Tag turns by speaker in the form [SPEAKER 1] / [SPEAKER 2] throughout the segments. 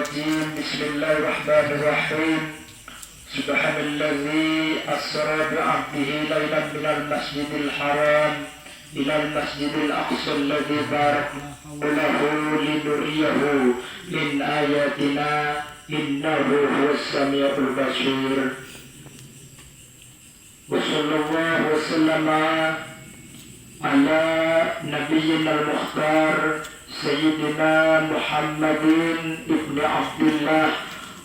[SPEAKER 1] الرجيم بسم الله الرحمن الرحيم سبحان الذي أسرى بعبده ليلا من المسجد الحرام إلى المسجد الأقصى الذي باركنا له لنريه من آياتنا إنه هو السميع البصير وصلى الله وسلم على نبينا المختار سيدنا محمد ابن عبد الله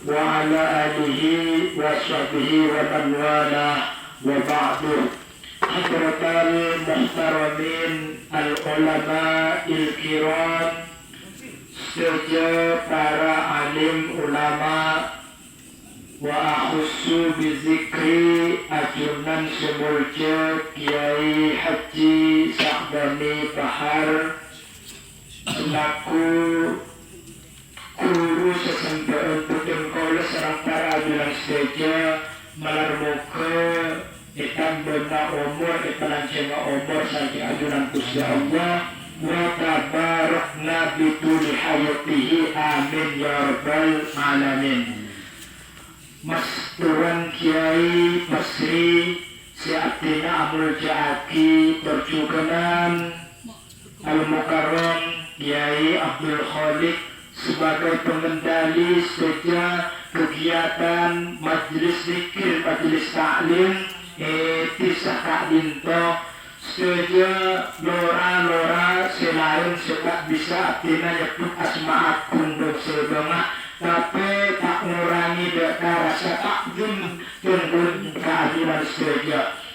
[SPEAKER 1] وعلى آله وصحبه ومن والاه وبعد. Hadratal muhtaramin al-ulama il-kiram, serta para alim ulama, wa akhussu bizikri ajunan semulja Kiai Haji Sa'bani Bahar selaku guru sesempatan putun kola serang para ajunan seja melarmuka ditambah umur ditalancema umur saja ajunan Gusti Allah wa tabarakna bituli hayatihi amin ya rabbal alamin. Mas Tuan Kiai Basri Siatina Amul Jaaki Perjuganan Al-Mukarram Kiai Abdul Khalik sebagai pengendali sejak kegiatan Majelis Zikir Majelis Ta'lim Tisah Ta'linto sejak lora-lora selain sebab bisa Atina nyebut asma'at kunduk sebengah tapi tak mengurangi rasa takjub dan keadilan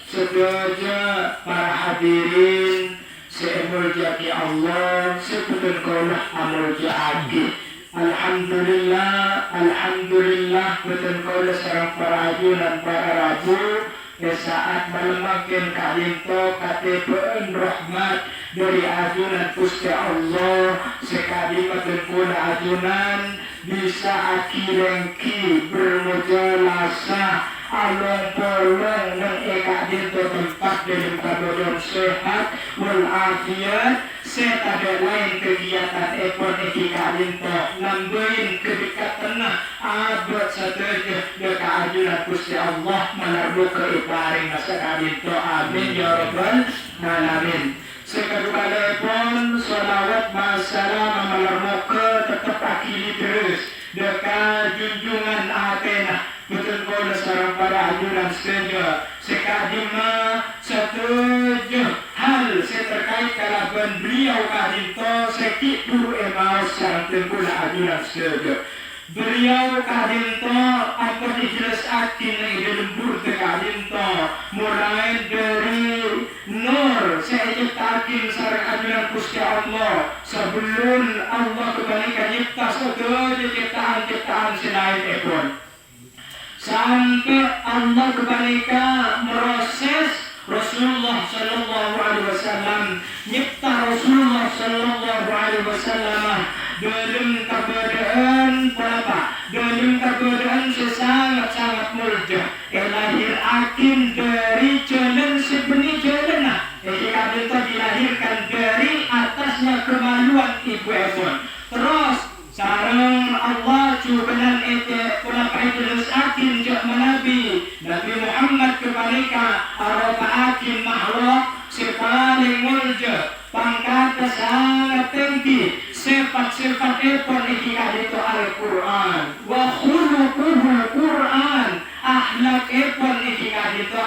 [SPEAKER 1] sejaja para hadirin seemul jaki Allah sebutun kaulah amul jaki. Alhamdulillah betun kaulah sarang para ajunan para rabu saat melemakin kalimto katipun rahmat dari ajunan Gusti Allah sekalimat dan kula ajunan bisa akilengki bermujalasa along-polong nang eka dinto tempat dalam keadaan sehat walafiat setada lain kegiatan ekon eki kalinto nambahin kedekat tenah abad setuju deka ajunan Gusti Allah melarbu keiparing nasa kalinto amin ya rabbal alamin. Sekadukala pun salawat masalah melarbu tetap akili terus deka junjungan Athena betul kola sarang para ajunan seja sekadima setuju hal terkait kalaban beliau kadinto sekit dulu emas sarang tengkula ajunan seja beliau kadinto apa dijelas akin ide lembur te kadinto mulai dari nur seijitakin sarang ajunan Gusti Allah sebelum Allah kebalikan nyipta setuju ciptaan-ciptaan selain ekon sampai Allah kebalika meroses Rasulullah sallallahu alaihi wasallam nyipta Rasulullah sallallahu alaihi wasallam dalam keadaan apa? Dalam keadaan sangat mulja lahir akin dari jalan sebenih jalan jika kita dilahirkan dari atasnya kemaluan ibu Ebon terus sarang Allah cubanan ete kenapa itu akin jak Nabi Muhammad kebalika araba akin makhluk sepaling mulja pangkat sangat tinggi sifat-sifat epon ikikat itu Al-Quran wa khuluquhu Quran akhlak epon ikikat itu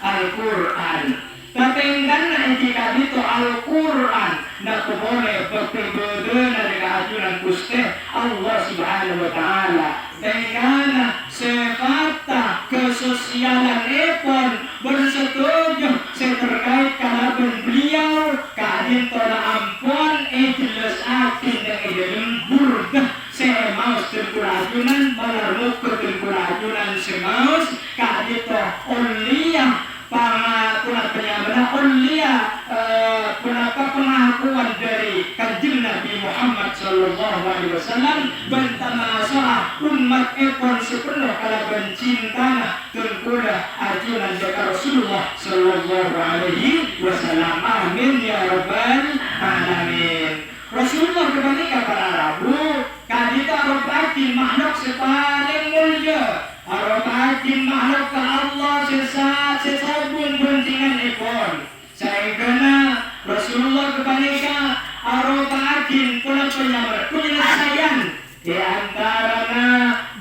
[SPEAKER 1] Al-Quran Tatenggan ikikat itu Al-Quran nak boleh berperbedaan dari keajunan Gusti Allah Subhanahu wa taala dengan sifat kesosialan epon bersetuju terkait kalaban beliau kadin tola ampun jelas akin dan lembur semaus tengkulajunan melarmuk tengkulajunan semaus kadin to uliah pengakuan penyambaran uliah pengakuan dari kanjeng Nabi Muhammad sallallahu alaihi wasallam bantamasalah umat ekon sepenuh kalaban cintana tengkulah ajunan jaka Rasulullah sallallahu alaihi wasallam amin ya rabbal alamin. Rasulullah ketika para Rabu kadito arobatin makhluk sepaling mulia, arobatin makhluk ke Allah sesabun buntingan ipon. Saya kena Rasulullah kebalika arobatin pula penyelesaian di antaranya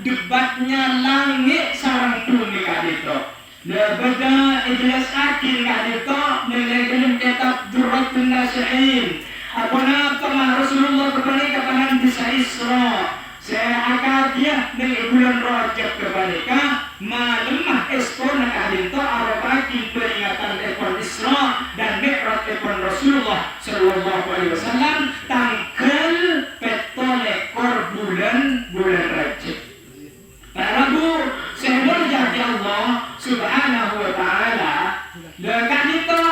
[SPEAKER 1] debatnya langit sarang bumi kadito. Lebeda ikhlas akin kadito nilai kitab Durratun Nasihin. Apana pernah Rasulullah kebalika panan bisa Isra. Saya akad dia dari bulan Rajab kebalika malemah ekspor kadito arobatin peringatan ekor Isra dan Mi'raj ekor Rasulullah sallallahu alaihi wasallam tanggal petol ekor bulan Rajab. Para bu, saya jadi Allah subhanahu wa ta'ala dekat itu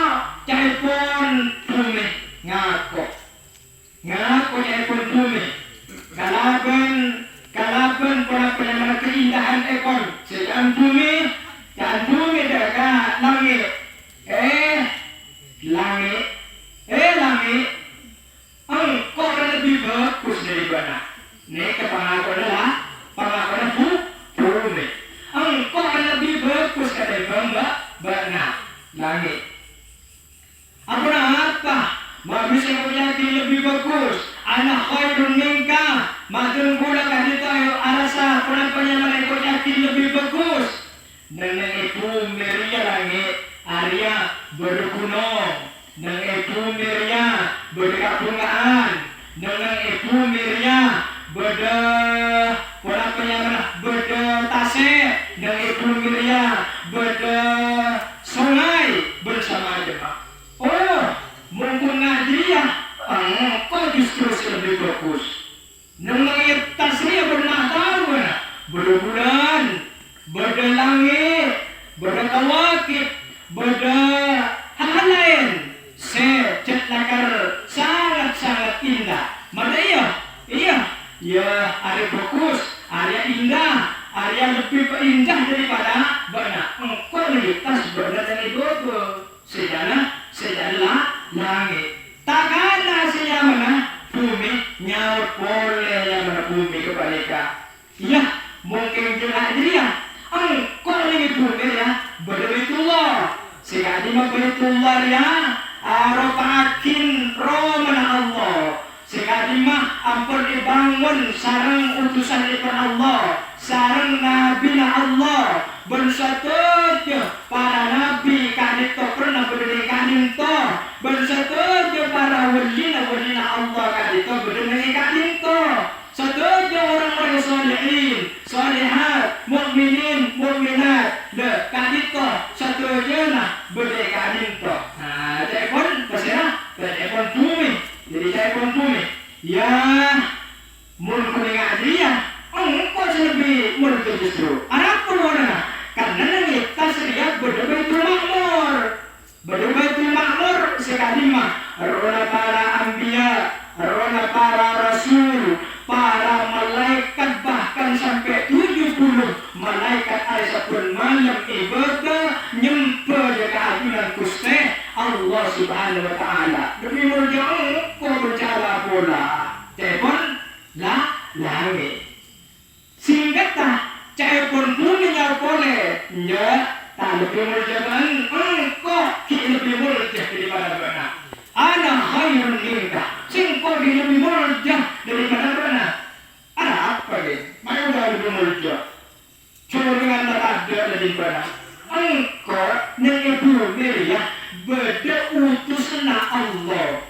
[SPEAKER 1] caipun bumi ngaku caipun bumi kalaban para penyamara keindahan ekor sedang bumi dekat langit engkau lebih bagus daripada ini kepengakuan adalah pengakuan bumi engkau lebih bagus daripada benar langit apa manusia punya lebih bagus anak khairun minka matun pula kadito ayo arasa pernah penyamara ikut yakin lebih bagus dengan itu meria langit Arya bergunung dengan itu meria berkabungan dengan itu meria pernah penyamara tasik dengan itu meria sungai bersama jemaah. Oh, mungkin ngajian kok justru lebih bagus. Nengayat tasria bermata berbulan, berlangit, berkawakib, hal lain. Secetlaker sangat indah. Mana iya, ada bagus, ada indah, ada lebih indah daripada benar. Engkau lintas benar dan itu sejalan langit. Takkanlah saya mana bumi nyaut boleh yang mana bumi kebalika. Ya, mungkin juga dia. Engkau ini bumi ya, beritullah. Sekali beritullah ya, arobakin romana Allah. Sekali ampun dibangun sarang utusan daripada Allah, sarang nabi Allah. Bersatu para nabi kadito pernah berdiri kadito. Bersatu para walina Allah kadito berdiri kadito. Satu orang-orang salihin, salihat, mukminin, mukminat. Kadito satu berdiri kadito. Nah, telepon pasirah, telepon bumi. Jadi telepon bumi. Ya, mun kuning adrian. Engkau lebih mulut justru. Apa warna? Karena langit tasriat berdebaitul makmur sekali rona para anbiya, rona para rasul, para malaikat bahkan sampai 70 malaikat aisapun malam ibadah nyempe keadilan Gusti Allah subhanahu wa ta'ala. Demi mulia engkau bercala pula telepon langit singkatlah caipun bumi nyawa boleh tak lebih mulia engkau lebih mulia daripada benar. Ada khairun minka singkau lebih mulia daripada benar. Ada apa ni? Mana udah lebih mulia curingan ada daripada engkau yang bumi ya beda utusna Allah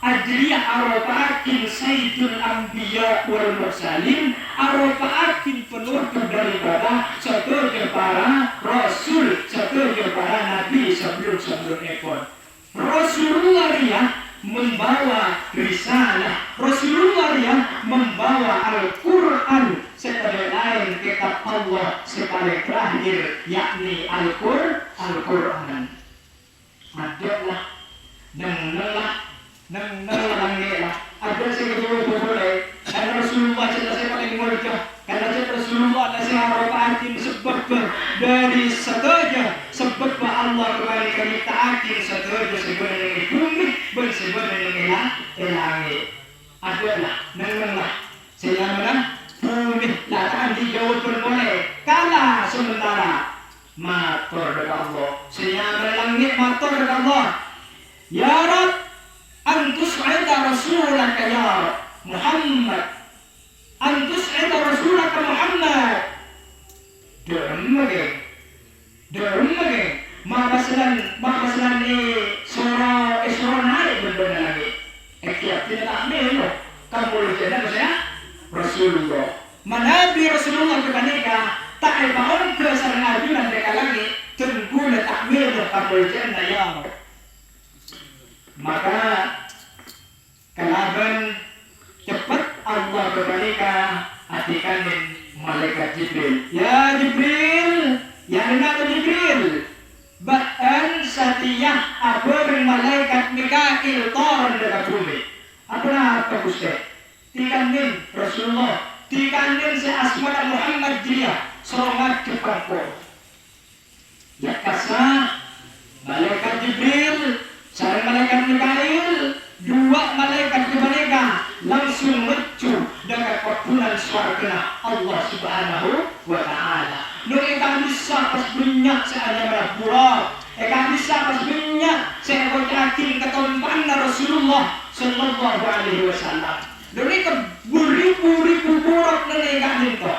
[SPEAKER 1] Ajriyah arafa'atin sayyidul anbiya wal mursalin arafa'atin penutup daripada setuju para rasul, setuju para nabi sebelum ekor. Rasulullah ya membawa risalah, Rasulullah ya membawa Al-Quran sebagai lain kitab Allah sebagai terakhir yakni Al-Quran. Adalah nang langit lah. Ada segitu boleh. Karena Rasulullah selesai paling mulia. Karena Rasulullah selesai merupakan sebab dari setuju sebab Allah kembali kita akhir setuju sebenarnya bumi bersebenarnya langit. Sehingga mana? Bumi lataan dijawab pun boleh. Kala sementara matur dekat Allah. Sehingga langit matur dekat Allah. Ya Rab, antus'ida rasulaka ya Muhammad. Antus'ida rasulaka Muhammad. Dermage. Mabaslan sura naik berbeda lagi. Tidak ambil loh. Kamu lihat saya Rasulullah. Manabi Rasulullah kepada tak ibaun ke sarang ajunan mereka lagi. Tunggu dan takmir kamu lihat ya. Maka kalaban cepat Allah kepada hatikan malaikat Jibril. Ya Jibril, ya nak Jibril. Bahkan satiyah abang malaikat Mikail turun dekat bumi. Apa Gusti? Tikanin Rasulullah, tikanin si Asma Muhammad dia serongat kepangko. Ya kasah malaikat Jibril, sareng malaikat Mikail, dua malaikat kebanyakan langsung menuju dengan kepulan swarga Allah Subhanahu wa Ta'ala. Nung ikan bisa pas banyak seada berburak, ikan bisa pas banyak saya yakin ketompan Rasulullah Sallallahu Alaihi Wasallam. Nung ikan beribu-ribu burak nang ikan itu.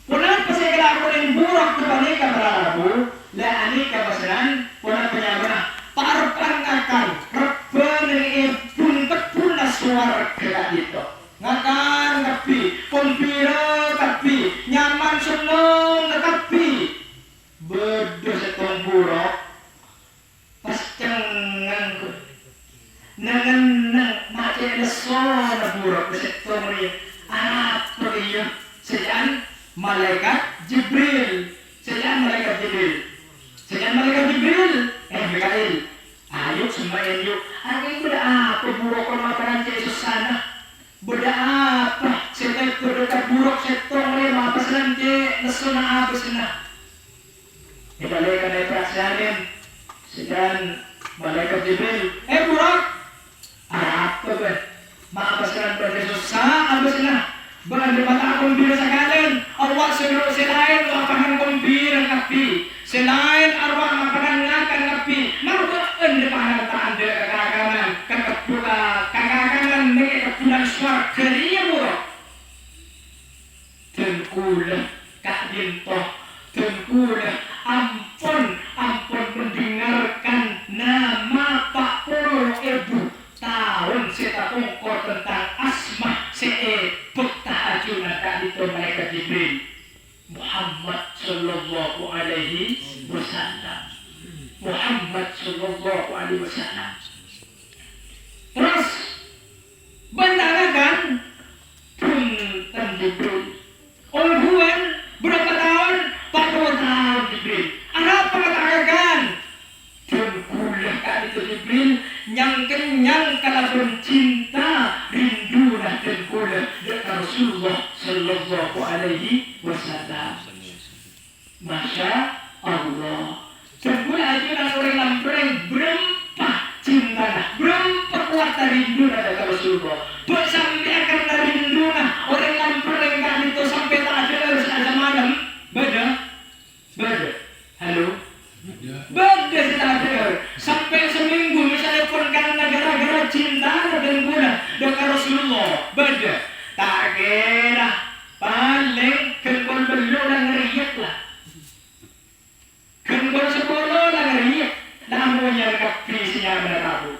[SPEAKER 1] Punan pas saya kelakuan burak kebanyakan berabu, lah anika pasaran punan penyabana parpan akan reban pun kepuna swarga itu. Ngakan kapi, kumpira kapi, nyaman seneng kapi. Bedo setong buruk pas cengang ku. Nangan macam lesona buruk setong ri. Apa dia? Sejak malaikat Jibril. Mikail. Ayo sembahyang yuk. Ayo beda apa buruk makanan Yesus sana? Beda apa? Saya berdekat buruk setong ri apa senante lesona apa sana? Ibalik na iprasanin sedang malaikat Jibril. Burak! Apa ba? Makapaskan pada susah abis na. Berada mata akong biro sa kanan. Awak siguro silain mapahan kong biro kapi. Silain arwah mapahan ngakan kapi. Marutaan di pahantaan di kagaganan. Kagaganan may kapunan suar keriya burak. Tengkulah kakdinto. Tengkulah ampun mendengarkan nama Pak Polo Ibu tahun saya tungkol tentang asma pektahajunan tadi itu malaikat Jibril Muhammad Sallallahu Alaihi Wasallam. Terus bandarakan punten Jibril Olhuan berapa tahun? 40 tahun Jibril. Apa katakan? Tengkulah kali itu Jibril yang kenyang kalaban cinta rindu dan tengkulah dengan Rasulullah Sallallahu Alaihi Wasallam. Masya Allah. Tengkulah itu dan orang lampreng berempa cinta, berempa kuat rindu dengan Rasulullah. Sampai karena rindu orang lampreng kan itu sampai tak ada saja malam. Beda. Halo. Beda saja. Sampai seminggu misalnya pun karena gara-gara cinta dan guna dengan Rasulullah. Beda. Tak kira paling kengkol belum dan ngeriak lah. Kengkol sepuluh dan ngeriak. Namanya kapi sinya berlaku.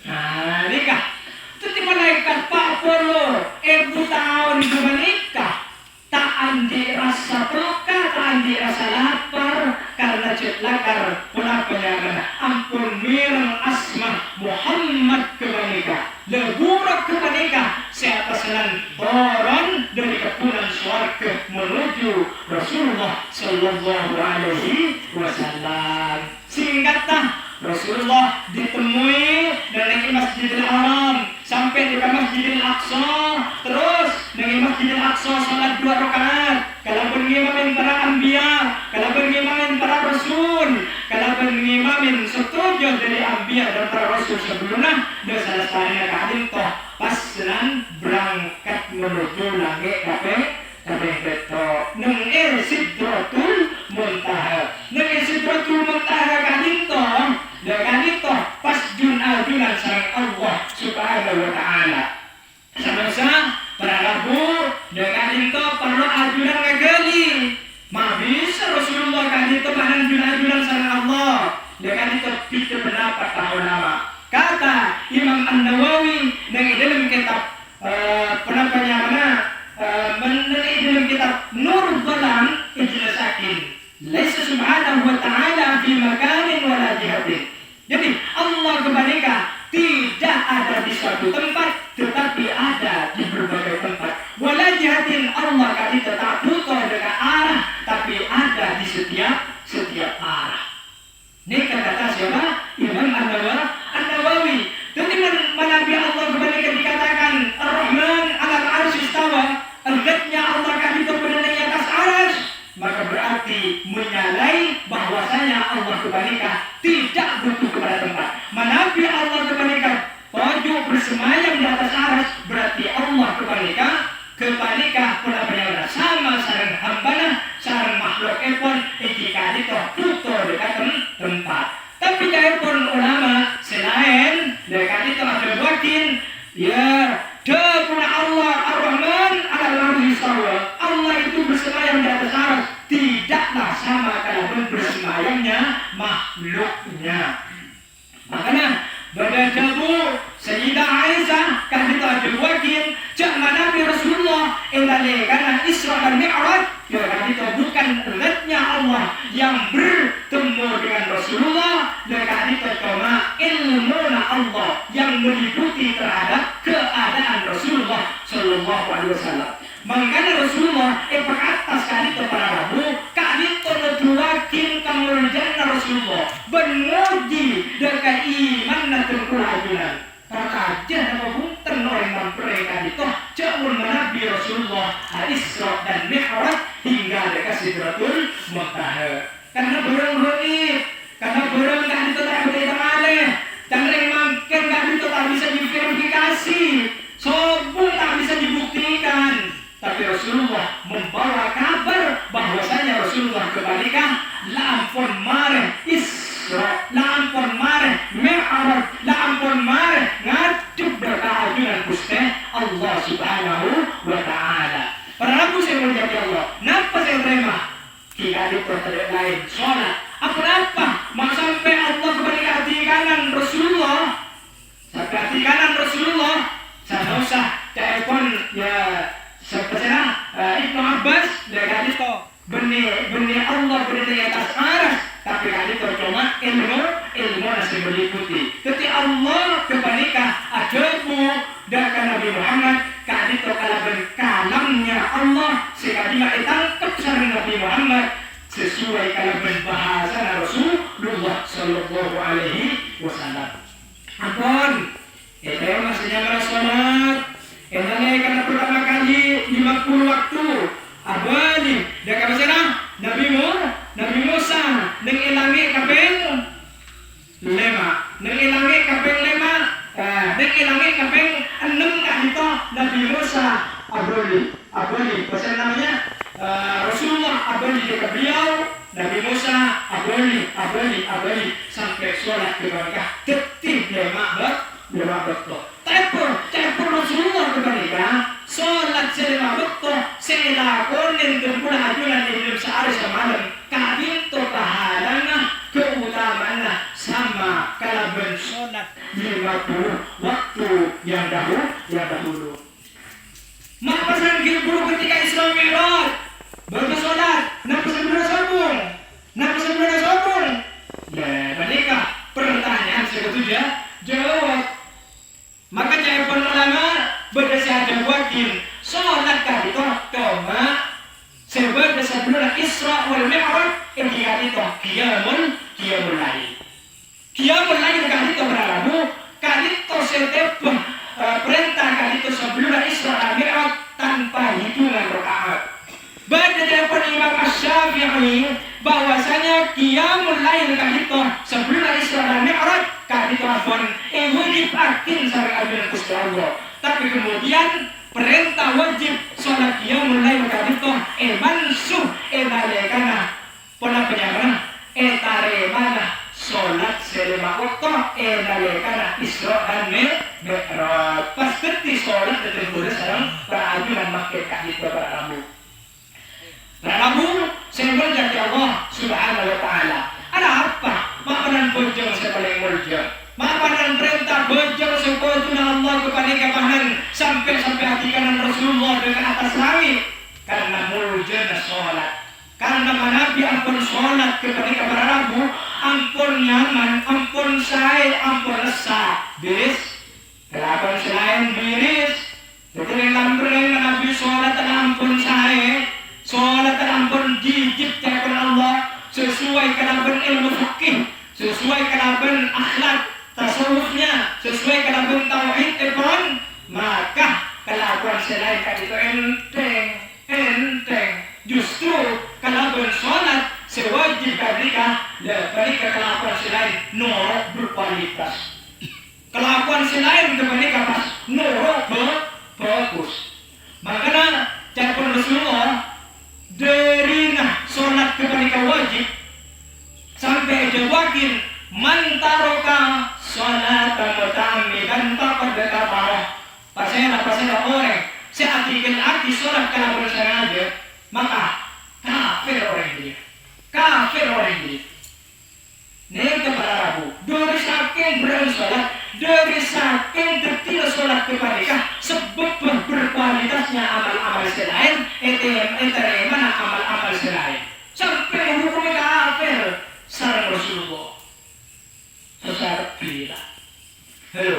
[SPEAKER 1] Nah, nikah. Itu malaikat Pak Polo. 1000 tahun itu menikah. Tak andi rasa pelaka, tak andi rasa lapar karena cetlakar pula penyaran ampun mirang asma Muhammad kebanika leburak kebanika siapa selan orang dari kepunan swarga menuju Rasulullah Sallallahu Alaihi Wasallam. Singkatnya Rasulullah ditemui dari Masjidil Haram sampai di Masjidil Aqsa, terus dari Masjidil Aqsa salat 2 rakaat. Kalau pengimamin para anbiya, kalau pengimamin para rasul, kalau pengimamin setuju dari anbiya dan para rasul sebelumnya, dan selesainya kadin toh pas berangkat menuju langit kabeh beto. Neng Sidratul Muntaha. Neng Sidratul Muntaha kadito, kadito pas junan sareng Allah Subhanahu wa taala. Samasa para rabu kadito perlu ajudan ngageli. Mabisa Rasulullah kadito panang junan sareng Allah. Kadito pikir pendapat tahun lama. Kata Imam An-Nawawi dalam kitab pendampatnya mana meneliti dalam kitab Nur Dhalam ijlasakin laisa subhanahu wa ta'ala fi makanin wala jihatin. Jadi Allah kebaneka tidak ada di suatu tempat tetapi ada di berbagai tempat. Wala jihatin Allah kali tetap butuh dengan arah tapi ada di setiap arah. Ini kata siapa? Imam An-Nawawi. Jadi menabi Allah kebanyakan dikatakan Ar-Rahman alal arsy istawa. Artinya Allah kan itu berada di atas arsy. Maka berarti menyalai bahwasanya Allah kebanyakan tidak butuh kepada tempat. Menabi Allah kebanyakan pojok bersemayam di atas arsy berarti Allah kebanyakan pernah sama sareng hambana sareng makhluk epon jika itu butuh dekat tempat. Tapi pun ulama selain dekat itu ada buatin ya pun Allah Ar-Rahman alal arsy istawa. Allah itu bersemayam di atas arsy tidaklah sama kalau bersemayamnya makhluknya. Makanya pada jabu Sayyidah Aisyah kan itu ada buatin jangan Nabi Rasulullah karena Isra dan Mi'raj ya kan itu bukan zatnya Allah yang bertemu dengan Rasulullah dan itu cuma ilmu Allah yang meliputi terhadap keadaan Rasulullah Sallallahu Alaihi Wasallam. Makanya Rasulullah atas kali itu para rabu kali itu letuakin kemuliaan Rasulullah bermuji dengan iman dan kerajunan. Kata aja nama bunten orang mereka itu jauh menabi Rasulullah Al-Isra dan Mi'raj hingga dekat Sidratul Muntaha. Karena burung ruit, karena burung kan itu tak boleh termalih, jangan makin kan itu tak bisa diverifikasi, sobung tak bisa dibuktikan. Tapi Rasulullah membawa kabar bahwasanya Rasulullah kebalikan lampun marah Isra, lampun marah Mi'raj, lampun marah ngajuk berkeajunan Gusti Allah Subhanahu wa taala. Para rabu saya menjadi Allah. Napa saya terima? Jika itu tidak lain sholat. Apa? Mau sampai Allah kembali ke hati kanan Rasulullah. Sampai hati kanan Rasulullah. Saya usah telepon ya sepertinya Ibnu Abbas dengan itu benih Allah berada di atas aras. Tapi kali itu cuma ilmu masih meliputi. Ketika Allah kebalikah ajabu dan Nabi Muhammad kali itu kalau berkalamnya Allah sekali ditangkap sama Nabi Muhammad sesuai kalau berbahasa Rasulullah Sallallahu Alaihi Wasallam. Ampun, itu maksudnya merasalat. Ini karena pertama kali 50 waktu. Abadi, dia kata sana Nabi Musa nengilangi kapeng lema, nengilangi kapeng lema, nengilangi kapeng 6 kan itu Nabi Musa abadi, pasal namanya Rasulullah abadi dekat beliau, Nabi Musa abadi sampai sholat ke Mekah, tetap lema betul. Tapi Rasulullah kebaliknya sholat selama betul selakonin berbulan ajunan di dalam sehari semalam kadin to pahalana keutamaan sama kalau bersolat 50 waktu yang dahulu. Maka pesan guru ketika Isra Mi'raj bersolat, nak sebelum sabun. Ya, menikah pertanyaan kedua jawab. Maka cara ulama berdasarkan wakil sholat kali itu cuma sebab sebelum Isra wal Mi'raj ini itu qiyamul lail. Qiyamul lail kali itu berlalu kali itu setiap perintah kali itu sebelum Isra wal Mi'raj tanpa hitungan rakaat. Berdasarkan Imam Asy-Syafi'i bahwasanya qiyamul lail kali itu sebelum Isra wal Mi'raj kali itu ampun wajib akin sareng ajunan Gusti Allah. Tapi kemudian perintah wajib sholat dia mulai berkabito mansuh nalekana pona penyamana taremana sholat selama waktu nalekana Isra dan Mi'raj. Pas ketika sholat terus sareng para ajunan makke kahito para rabu. Para rabu sembel jati Allah Subhanahu wa taala. Ada apa? Makanan bojong sepaling murja. Makanan perintah bojong sebojong Allah kepada kapanan sampai hati kanan Rasulullah dengan atas langit. Karena murja sholat. Karena Nabi ampun sholat kepada para rabu, ampun nyaman, ampun say, ampun resah. Bis, kelapan selain biris. Jadi yang Nabi sholat ampun say, sholat ampun jijib cakap Allah. Sesuai kelaban ilmu fikih, sesuai kelaban akhlak tasawufnya, sesuai kelaban tauhid ibn, maka kelakuan selain itu enteng. Justru kelakuan sholat sewajib mereka kelakuan selain norok berkualitas. Kelakuan selain mereka pas norok bagus. Makanya cara Rasulullah dari sholat kepada wajib sampai jawakin mantaroka sholat muta'ammidan faqad kafara. Pasal orang searti sholat kalau bersengaja maka kafir orang dia. Nih kepada Rabu dari saking bersholat, dari saking tertila sholat kepada sebab berkualitasnya amal-amal selain mana amal-amal selain sampai hukumnya kafir sareng Rasulullah secara pila. Halo,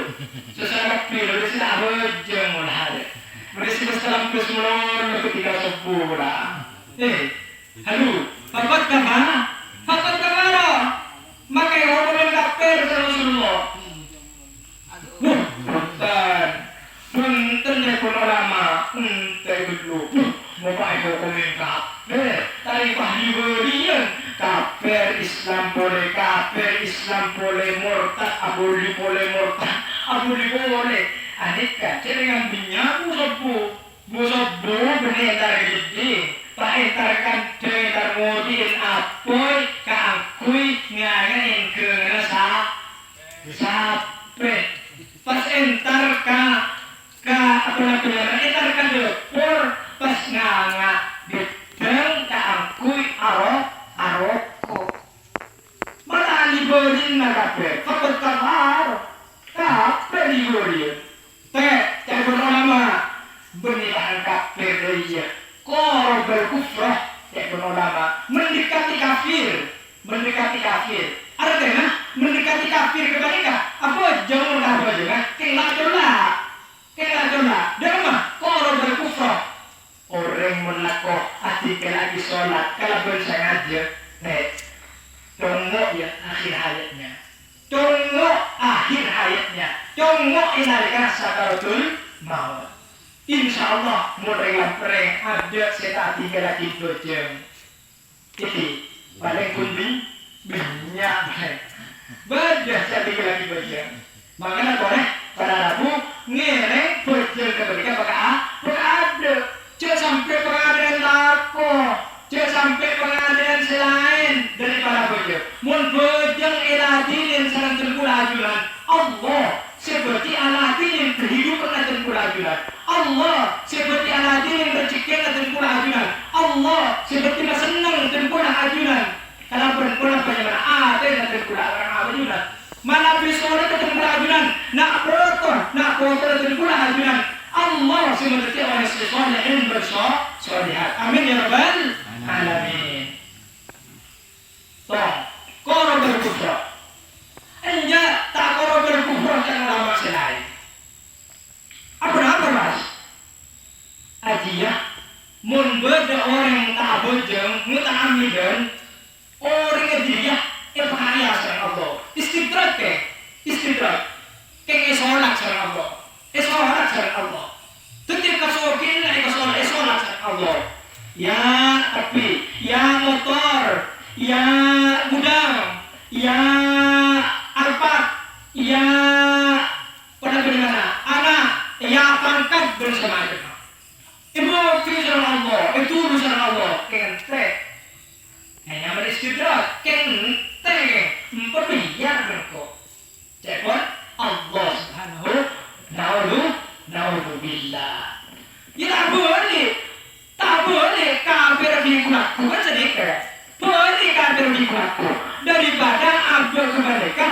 [SPEAKER 1] secara pila di sini bojong mulai. Bersih dalam kesemuanya ketika sepuh lah. Halo, fakat kemana? Maka yang orang kafir sareng Rasulullah. Punten ya pun ulama, dulu. Muka ibu komentar. Tadi pahli berian. Kafir Islam boleh murtad, abuli boleh murtad, abuli boleh. Anika, cerengan binyaku sopo benetar gede. Paentarkan dentar modin apoy kaangkui ngagain ke ngerasa sampai pas entar ka apa namanya entar kan dapur pas nganga diteng kaangkui aroko malah liburin nagape fakot kape liburin teh berlama benihan kape dia kor berkufrah ya ulama mendekati kafir artinya mendekati kafir kepada apa jauh apa juga kena jola dan mah kor berkufrah orang melakukan hati lagi sholat kalau bersengaja tunggu ya akhir hayatnya tunggu inalika sakaratul maut. Insya Allah mulai lampreng ada seta tiga lagi bojong. Ini paling kundi banyak banyak seta tiga lagi bojong. Makanya boleh para Rabu ngereng bojong kepada ada. Jangan sampai pengadaan lako, jangan sampai pengadaan selain dari para bojong. Mun bojong iladinin sarang terkulajulan Allah seperti Aladin kehidupan dan terkulajulan. Allah seperti Aladin bercikir dan terkulajulan. Allah seperti senang terkulajulan. Kalau berpulang bagaimana ada dan terkulajulan. Mana bisola terkulajulan. Nak kotor terkulajulan. Allah seperti orang salihin bersolihat. Amin ya rabbal alamin. Toh, koro berkufra. Enggak, tak koro berkufra dan ulama selain. Apa mas? Ajiah, mun beda orang tak bojong, muta'amidan, orang dia, bahaya sama Allah. Istidrak. Kayak sholat sama Allah. Sholat sama Allah. Ketika sokin, sholat sama Allah. Ya api, ya motor, ya gudang, ya alpat, dan semacamnya. Ibu firman Allah, itu urusan Allah, kente. Hanya beristirahat, kente, biar berkok. Jadi Allah Subhanahu Na'udzubillah. Ya tak boleh kafir digunakan kan sedikit. Boleh kafir digunakan daripada abdul kemereka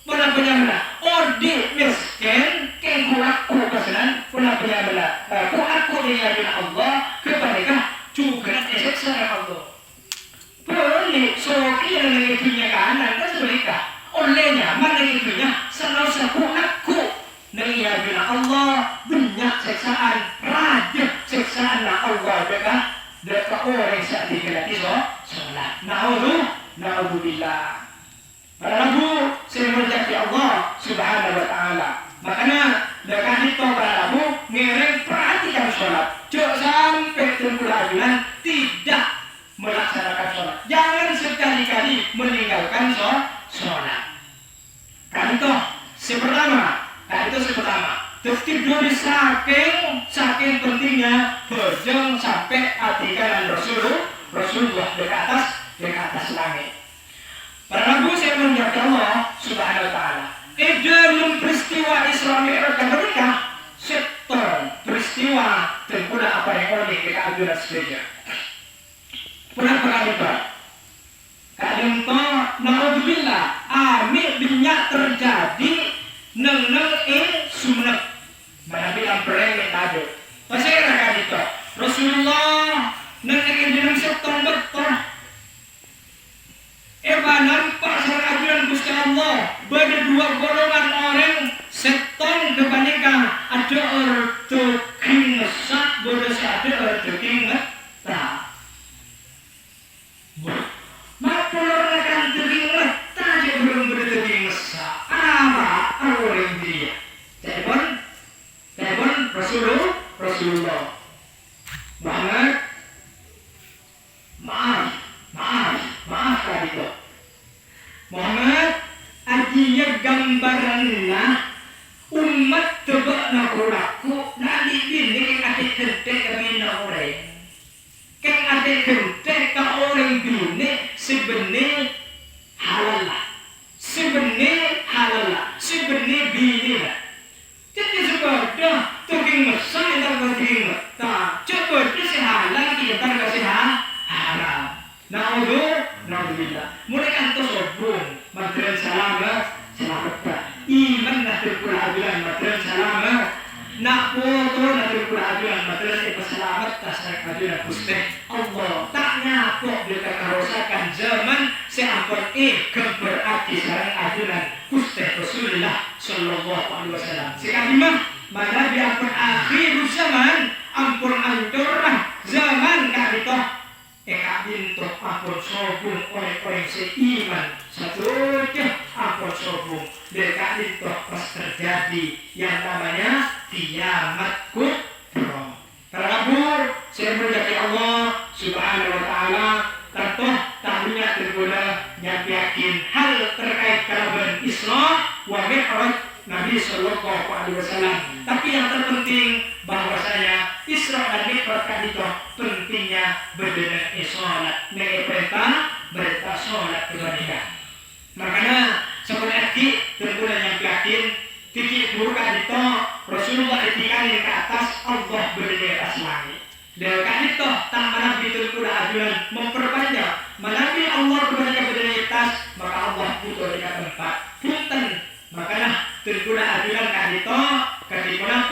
[SPEAKER 1] pernah penyamela. Orde miskin kengkulaku kesenan pernah penyamela. Aku dengan Allah kemereka juga esok sama Allah. Boleh soki yang negerinya kanan kan mereka. Olehnya mana negerinya senang aku. Naya bila Allah banyak siksaan, raja siksaan Allah dekat orang saat dikelati sholat. Na'udzubillah. Para Rabu semenjak Allah Subhanahu wa Ta'ala. Makanya dekat itu para Rabu ngirim perhatikan sholat. Jangan sampai terpulang tidak melaksanakan sholat. Jangan sekali-kali meninggalkan sholat. Kan itu sepertama. Terus tidur saking pentingnya berjam sampai artikan Rasulullah di atas langit. Para Rabu saya menjadi Allah Subhanahu wa Ta'ala. Dalam peristiwa Isra Mi'raj mereka setor peristiwa terkuda apa yang oleh keajuran sebenarnya. Pernah itu. Kadang to na'udzubillah amil binyak terjadi neng sunnah mana bilang perempuan tadi pasal kan itu Rasulullah neng dalam setong betul nampak ajaran Gusti Allah pada dua golongan orang setong kebalikan ada orto king sak bodoh ada orto king tak maka orang akan tinggal tak belum berdetik sak apa orang dia telepon Rasulullah Muhammad maaf kali itu Muhammad ajinya gambaranna umat tebak nakuraku nanti bini adik gede kami orang kan adik gede ke orang bini sebenarnya halal bini lah. Jadi sebadah tuking mesai dan tuking mata. Coba itu sehalang kita kasih haram. Na'udzubillah. Mulai kan tu sobung. Materi selamat. Iman nanti pelajaran materi selamat. Nak foto nanti pelajaran materi selamat. Tasar kajian Gusti Allah. Tak nyapok dekat kerosakan zaman seampun berarti sarang ajaran Gusti Rasulullah Sallallahu Alaihi Wasallam. Sekarang mana di ampun akhir zaman ampun ancurlah zaman kadito bintu ampun sobung orang-orang seiman satu ampun sobung dekat itu pas terjadi yang namanya kiamat kubra. Terabur saya berjaki Allah Subhanahu Wa Taala tentu tahunnya tergoda yang yakin hal terkait kalaban Isra wa Mi'raj Nabi Sallallahu Alaihi Wasallam. Tapi yang terpenting bahwasanya Isra dan Mi'raj itu pentingnya berdana sholat. Berita sholat kebaikan. Makanya seperti tergoda yang yakin fikir buruk itu Rasulullah etikan di atas Allah berdana di atas langit. Dan itu tak menabi terkuda ajuan memperpanjang menabi Allah berdana maka Allah butuh di tempat punten makanya terkuda ajuan itu ketika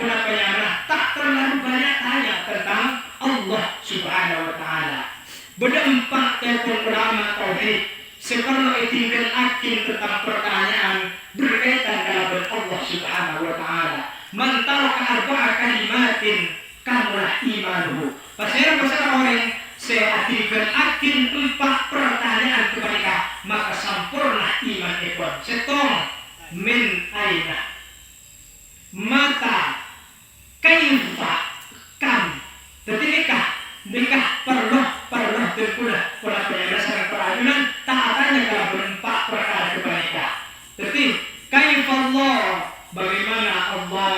[SPEAKER 1] kenapa yang tak terlalu banyak tanya tentang Allah Subhanahu Wa Taala. Berempat telepon ulama tauhid seperti tinggal akin tentang pertanyaan berkaitan dengan Allah Subhanahu Wa Taala. Mentalaka arba'a kalimatin kamulah imanuhu. Pasal orang seatilkan akin 4 pertanyaan kepada maka sempurna iman ekor. Setong min aina mata kaifa kam. Jadi nikah perlu terkulah pada penjelasan peradilan tak adanya kalau 4 perkara kepada. Jadi kaifa Allah bagaimana Allah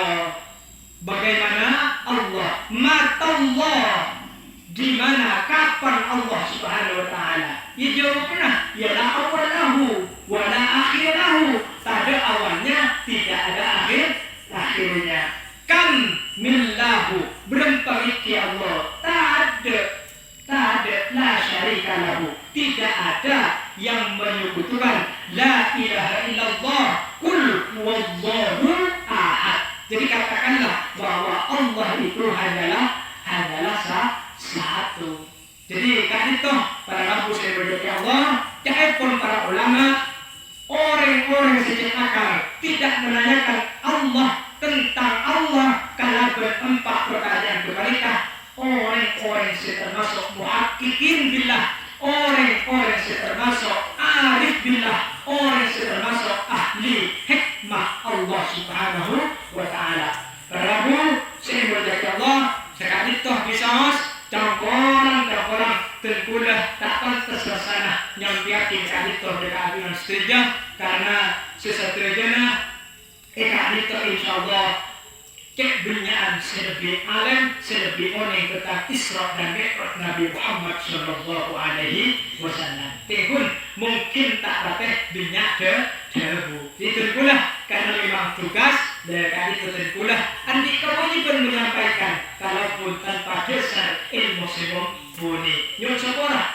[SPEAKER 1] matallah, di mana kapan Allah Subhanahu wa taala? Ya jawabnya ya la awalahu wa la akhirahu. Tak ada awalnya, tidak ada akhirnya. Kam millahu, berapa iki Allah? Tak ada la syarika lahu, tidak ada yang menyebutkan la ilaha illallah, qul huwallahu ahad. Jadi katakanlah bahwa Allah itu hanyalah satu. Jadi kan itu para kampus yang berjati Allah, jangan pun para ulama, orang-orang sejak akal tidak menanyakan Allah tentang Allah kalau berempat pertanyaan berkaitan. Orang-orang yang termasuk muhakkikin billah, orang-orang yang termasuk arif billah, orang yang termasuk ahli hikmah Allah Subhanahu wa ta'ala. Rabu saya berjati Allah sekali toh bisa cangkoran terkulah tak pantas sana yang yakin kali toh dekat dengan setuju karena sesetujuna kali toh insyaallah cek dunyaan selebih alam selebih oneng tentang Isra dan Mi'raj Nabi Muhammad sallallahu alaihi wasallam. Tehun mungkin tak dapat dunia debu. Itulah karena memang tugas dari itu terkulah andi kewajiban menyampaikan kalaupun tanpa dasar ilmu mumpuni. Nyon sabora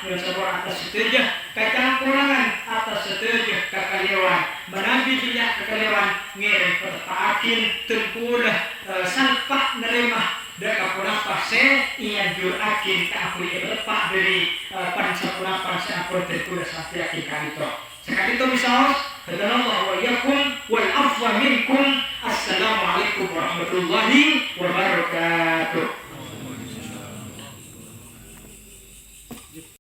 [SPEAKER 1] atas setuju kacang kurangan atas setuju kekeliruan menabi dunia kekeliruan ngiring pertaakin terkulah salpak nerima dan kapurapa se iyan jurakin kakui lepak dari pansapurapa se apur terkulah sampai akhir kali itu. Sekali itu misal Hadanallahu wa iyyakum wal afwa minkum. Assalamualaikum warahmatullahi wabarakatuh.